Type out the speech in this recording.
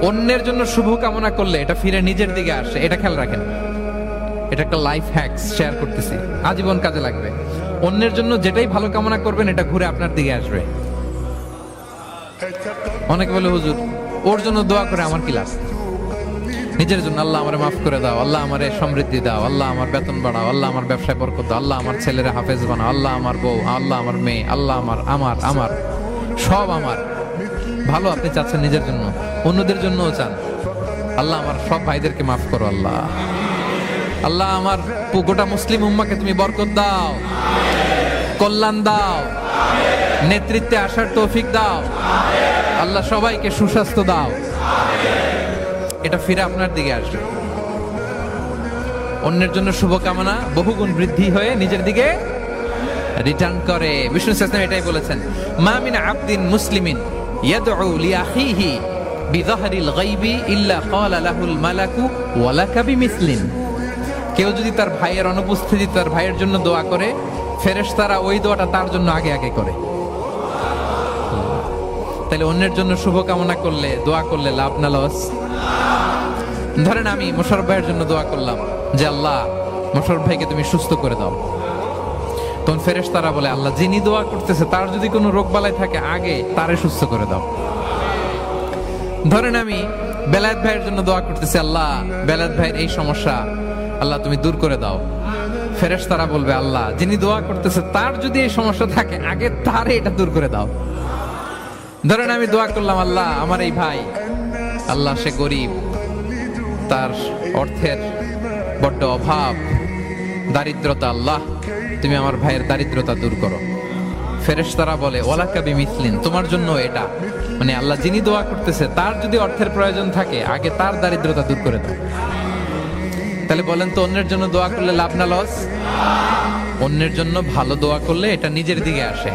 অন্যের জন্য শুভ কামনা করলে এটা ফিরে নিজের দিকে আসে, এটা খেয়াল রাখেন। এটা একটা লাইফ হ্যাকস শেয়ার করতেছি, আজীবন কাজে লাগবে। অন্যের জন্য যেটাই ভালো কামনা করবেন এটা ঘুরে আপনার দিকে আসবে। অনেকে বলে হুজুর ওর জন্য দোয়া করে আমার কি লাভ? নিজের জন্য আল্লাহ আমারে মাফ করে দাও, আল্লাহ আমারে সমৃদ্ধি দাও, আল্লাহ আমার বেতন বাড়াও, আল্লাহ আমার ব্যবসায় বরকত দাও, আল্লাহ আমার ছেলেরা হাফেজ বানাও, আল্লাহ আমার বউ, আল্লাহ আমার মেয়ে, আল্লাহ আমার আমার আমার সব আমার ভালো আপনি চাচ্ছেন নিজের জন্য, অন্যদের জন্যও চান। আল্লাহ আমার সব ভাইদেরকে মাফ করো, আল্লাহ আল্লাহ আমার গোটা মুসলিম উম্মাকে তুমি বরকত দাও, কল্যাণ দাও, নেতৃত্বে আসার তৌফিক দাও, আল্লাহ সবাইকে সুস্বাস্থ্য দাও। এটা ফিরে আপনার দিকে আসবে। অন্যের জন্য শুভকামনা বহুগুণ বৃদ্ধি হয়ে নিজের দিকে রিটার্ন করে। বিষ্ণু সাল্লাল্লাহু এটাই বলেছেন, মা মিন আবদিন মুসলিমিন ইয়াদউ লিআখিহি বিযাহরিল গায়বি ইল্লা ক্বালা লাহুল মালাকু ওয়া লাকা বিমিসলিন। কেউ যদি তার ভাইয়ের অনুপস্থিতি তার ভাইয়ের জন্য দোয়া করে, ফেরেশতারা ওই দোয়াটা তার জন্য আগে আগে করে। তাহলে অন্যের জন্য শুভকামনা করলে, দোয়া করলে লাভ না লস? ধরেন আমি মোশাররফ ভাইয়ের জন্য দোয়া করলাম যে আল্লাহ মোশাররফ ভাইকে তুমি সুস্থ করে দাও, তখন ফেরেশতারা বলে আল্লাহ যিনি দোয়া করতেছে তার যদি কোনো রোগ বালাই থাকে আগে তারে সুস্থ করে দাও। ধরেন আমি বেলায়েত ভাইয়ের জন্য দোয়া করতেছি, আল্লাহ বেলায়েত ভাইয়ের এই সমস্যা আল্লাহ তুমি দূর করে দাও, ফেরেশতারা বলবে আল্লাহ যিনি দোয়া করতেছে তার যদি এই সমস্যা থাকে আগে তারে এটা দূর করে দাও। ধরেন আমি দোয়া করলাম আল্লাহ আমার এই ভাই, আল্লাহ সে গরিব, তার অর্থের বড্ড অভাব, দারিদ্রতা, আল্লাহ তুমি আমার ভাইয়ের দারিদ্রতা দূর করো। ফেরেশতারা বলে ওয়ালাকা বিমিসলিন, তোমার জন্য এটা, মানে আল্লাহ যিনি দোয়া করতেছে তার যদি অর্থের প্রয়োজন থাকে আগে তার দারিদ্রতা দূর করে দাও। তাহলে বলেন তো অন্যের জন্য দোয়া করলে লাভ না লস? অন্যের জন্য ভালো দোয়া করলে এটা নিজের দিকে আসে।